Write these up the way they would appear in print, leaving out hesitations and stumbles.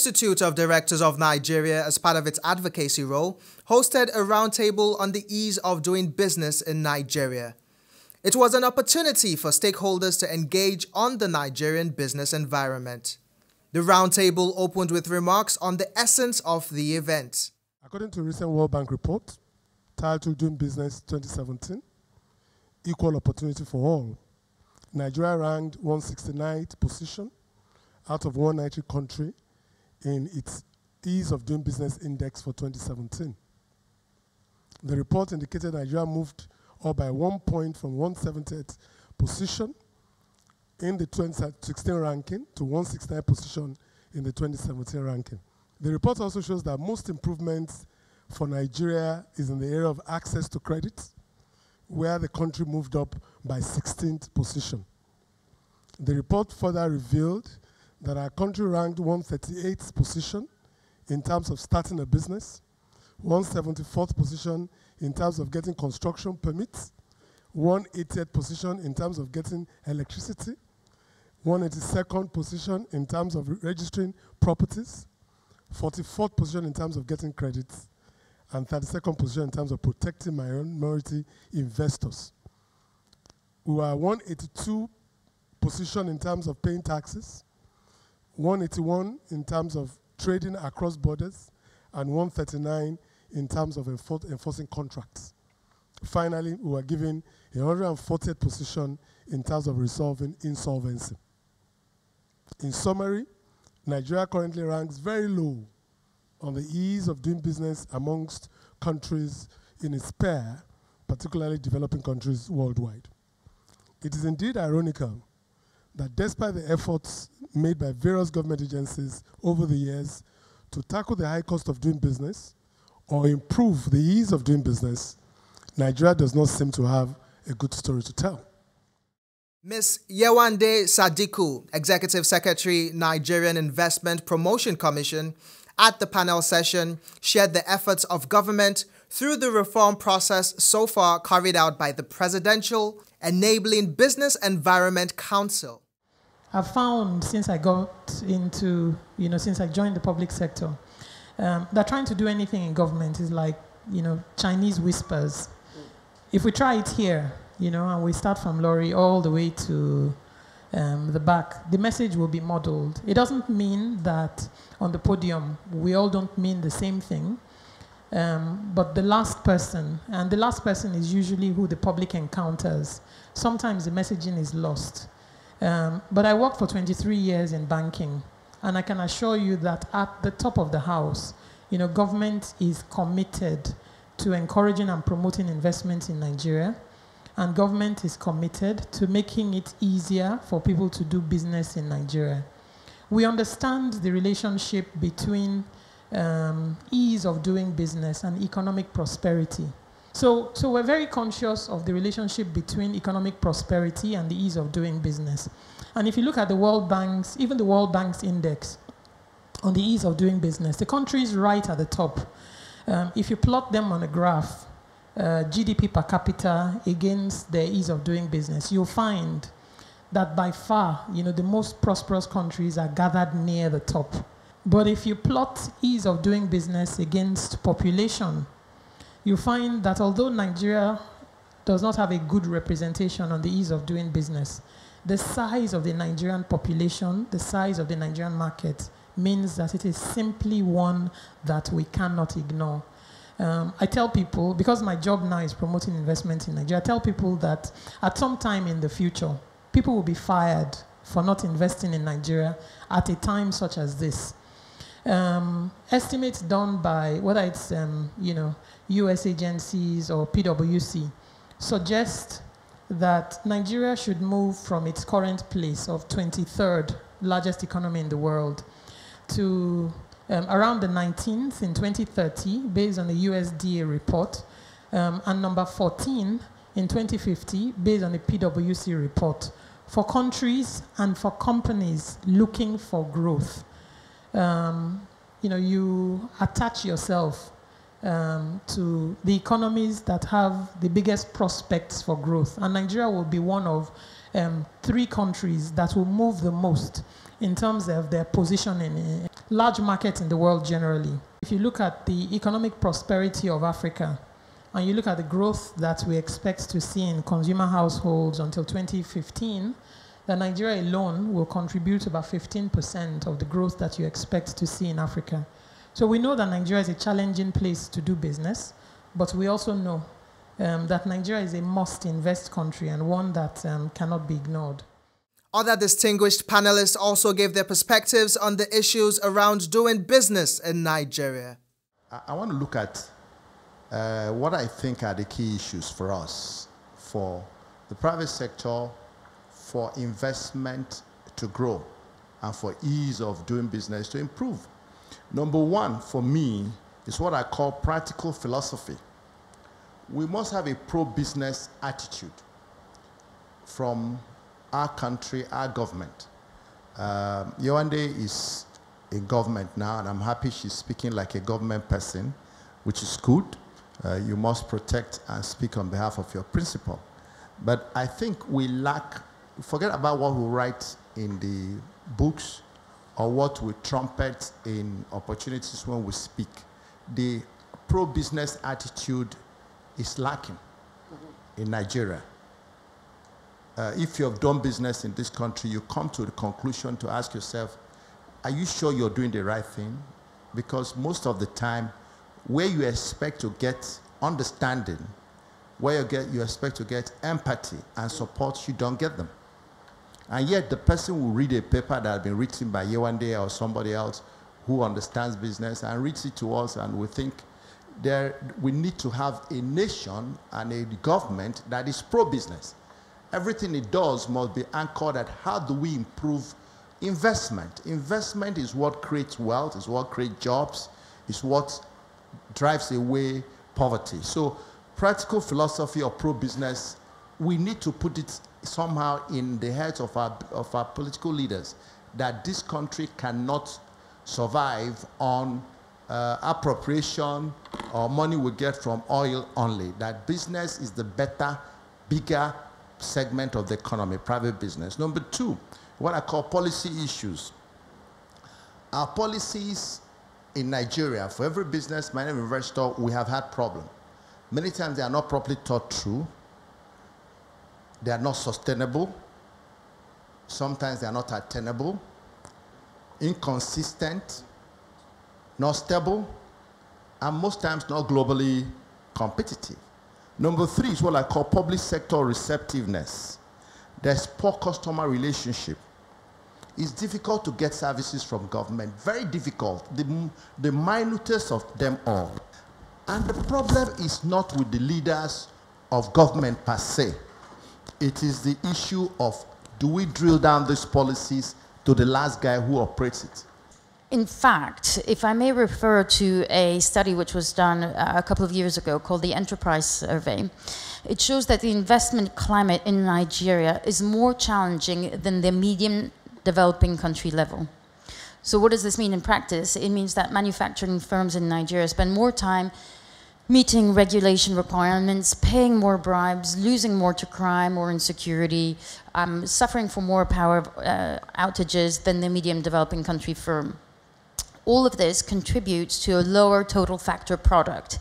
Institute of Directors of Nigeria, as part of its advocacy role, hosted a roundtable on the ease of doing business in Nigeria. It was an opportunity for stakeholders to engage on the Nigerian business environment. The roundtable opened with remarks on the essence of the event. According to a recent World Bank report titled Doing Business 2017, Equal Opportunity for All, Nigeria ranked 169th position out of 190 countries in its Ease of Doing Business Index for 2017. The report indicated Nigeria moved up by 1 point from 170th position in the 2016 ranking to 169th position in the 2017 ranking. The report also shows that most improvements for Nigeria is in the area of access to credit, where the country moved up by 16th position. The report further revealed that our country ranked 138th position in terms of starting a business, 174th position in terms of getting construction permits, 180th position in terms of getting electricity, 182nd position in terms of registering properties, 44th position in terms of getting credits, and 32nd position in terms of protecting minority investors. We were 182 position in terms of paying taxes, 181 in terms of trading across borders, and 139 in terms of enforcing contracts. Finally, we were given a 140th position in terms of resolving insolvency. In summary, Nigeria currently ranks very low on the ease of doing business amongst countries in its pair, particularly developing countries worldwide. It is indeed ironical that despite the efforts made by various government agencies over the years to tackle the high cost of doing business or improve the ease of doing business, Nigeria does not seem to have a good story to tell. Ms. Yewande Sadiku, Executive Secretary, Nigerian Investment Promotion Commission, at the panel session, shared the efforts of government through the reform process so far carried out by the Presidential Enabling Business Environment Council. I've found since I got into, since I joined the public sector, that trying to do anything in government is like, Chinese whispers. If we try it here, and we start from Lorry all the way to the back, the message will be muddled. It doesn't mean that on the podium we all don't mean the same thing, but the last person is usually who the public encounters. Sometimes the messaging is lost. But I worked for 23 years in banking, and I can assure you that at the top of the house, government is committed to encouraging and promoting investment in Nigeria, and government is committed to making it easier for people to do business in Nigeria. We understand the relationship between ease of doing business and economic prosperity. So we're very conscious of the relationship between economic prosperity and the ease of doing business. And if you look at the World Bank's, even the World Bank's index on the ease of doing business, the countries right at the top, if you plot them on a graph, GDP per capita against their ease of doing business, you'll find that by far, the most prosperous countries are gathered near the top. But if you plot ease of doing business against population, you find that although Nigeria does not have a good representation on the ease of doing business, the size of the Nigerian population, the size of the Nigerian market, means that it is simply one that we cannot ignore. I tell people, because my job now is promoting investment in Nigeria, I tell people that at some time in the future, people will be fired for not investing in Nigeria at a time such as this. Estimates done by, whether it's US agencies or PwC, suggest that Nigeria should move from its current place of 23rd largest economy in the world to around the 19th in 2030, based on the USDA report, and number 14 in 2050, based on the PwC report, for countries and for companies looking for growth. You attach yourself to the economies that have the biggest prospects for growth. And Nigeria will be one of three countries that will move the most in terms of their position in large markets in the world generally. If you look at the economic prosperity of Africa, and you look at the growth that we expect to see in consumer households until 2015, then Nigeria alone will contribute about 15% of the growth that you expect to see in Africa. So we know that Nigeria is a challenging place to do business, but we also know that Nigeria is a must-invest country and one that cannot be ignored. Other distinguished panelists also gave their perspectives on the issues around doing business in Nigeria. I want to look at what I think are the key issues for us, for the private sector, for investment to grow, and for ease of doing business to improve. Number one, for me, is what I call practical philosophy. We must have a pro-business attitude from our country, our government. Yewande is in government now, and I'm happy she's speaking like a government person, which is good. You must protect and speak on behalf of your principal. But I think we lack, forget about what we write in the books or what we trumpet in opportunities when we speak. The pro-business attitude is lacking in Nigeria. If you have done business in this country, you come to the conclusion to ask yourself, are you sure you're doing the right thing? Because most of the time, where you expect to get understanding, where you expect to get empathy and support, you don't get them. And yet the person will read a paper that has been written by Yewande or somebody else who understands business and reads it to us, and we think we need to have a nation and a government that is pro-business. Everything it does must be anchored at how do we improve investment. Investment is what creates wealth, is what creates jobs, is what drives away poverty. So practical philosophy of pro-business, we need to put it somehow in the heads of our political leaders, that this country cannot survive on appropriation or money we get from oil only, that business is the better, bigger segment of the economy, private business. Number two, what I call policy issues. Our policies in Nigeria, for every businessman, every investor, we have had problems. Many times they are not properly thought through. They are not sustainable. Sometimes they are not attainable, inconsistent, not stable, and most times not globally competitive. Number three is what I call public sector receptiveness. There's poor customer relationship. It's difficult to get services from government, very difficult, the minutest of them all. And the problem is not with the leaders of government per se. It is the issue of, do we drill down these policies to the last guy who operates it? In fact, if I may refer to a study which was done a couple of years ago called the Enterprise Survey, it shows that the investment climate in Nigeria is more challenging than the medium developing country level. So what does this mean in practice? It means that manufacturing firms in Nigeria spend more time meeting regulation requirements, paying more bribes, losing more to crime or insecurity, suffering from more power outages than the medium developing country firm. All of this contributes to a lower total factor product.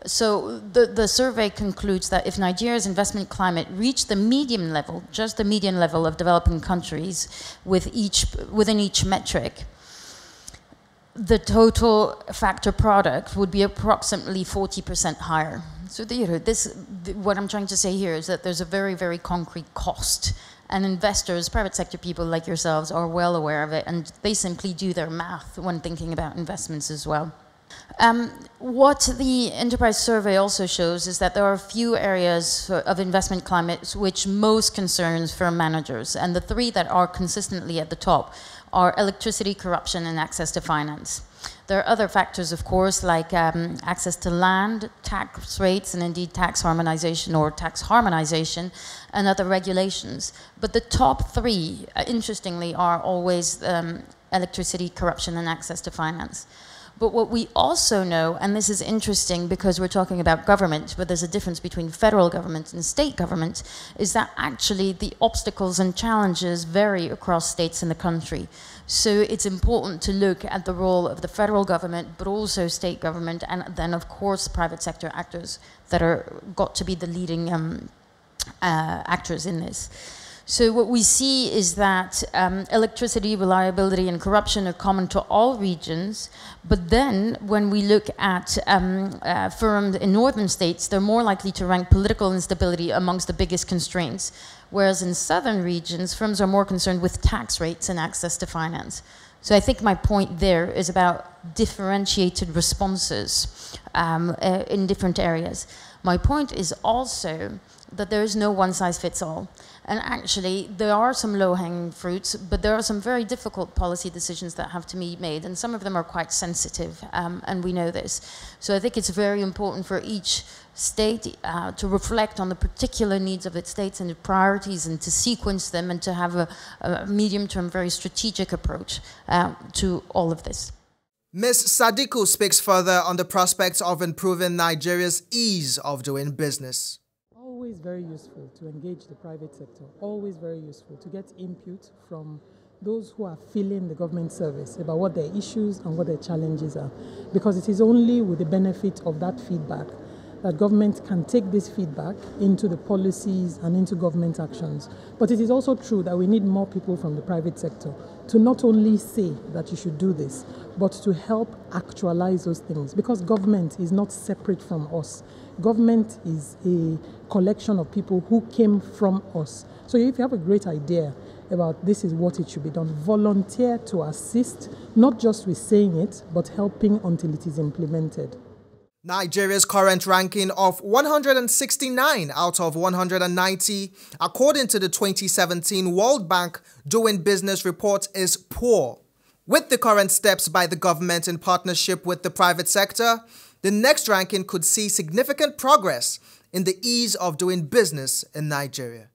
So the survey concludes that if Nigeria's investment climate reached the median level, just the median level of developing countries within each metric, the total factor product would be approximately 40% higher. So what I'm trying to say here is that there's a very, very concrete cost. And investors, private sector people like yourselves, are well aware of it, and they simply do their math when thinking about investments as well. What the Enterprise Survey also shows is that there are a few areas of investment climate which most concerns firm managers, and the three that are consistently at the top are electricity, corruption, and access to finance. There are other factors, of course, like access to land, tax rates, and indeed tax harmonization or tax harmonization, and other regulations. But the top three, interestingly, are always electricity, corruption, and access to finance. But what we also know, and this is interesting because we're talking about government, but there's a difference between federal government and state government, is that actually the obstacles and challenges vary across states in the country. So it's important to look at the role of the federal government, but also state government, and then of course private sector actors that are got to be the leading actors in this. So what we see is that electricity, reliability, and corruption are common to all regions. But then when we look at firms in northern states, they're more likely to rank political instability amongst the biggest constraints. Whereas in southern regions, firms are more concerned with tax rates and access to finance. So I think my point there is about differentiated responses in different areas. My point is also that there is no one-size-fits-all. And actually, there are some low-hanging fruits, but there are some very difficult policy decisions that have to be made, and some of them are quite sensitive, and we know this. So I think it's very important for each state to reflect on the particular needs of its states and the priorities, and to sequence them, and to have a medium-term, very strategic approach to all of this. Ms. Sadiku speaks further on the prospects of improving Nigeria's ease of doing business. Always very useful to engage the private sector, always very useful to get input from those who are filling the government service about what their issues and what their challenges are. Because it is only with the benefit of that feedback that government can take this feedback into the policies and into government actions. But it is also true that we need more people from the private sector to not only say that you should do this, but to help actualize those things, because government is not separate from us. Government is a collection of people who came from us. So if you have a great idea about this is what it should be done, volunteer to assist, not just with saying it, but helping until it is implemented. Nigeria's current ranking of 169 out of 190, according to the 2017 World Bank Doing Business report, is poor. With the current steps by the government in partnership with the private sector, the next ranking could see significant progress in the ease of doing business in Nigeria.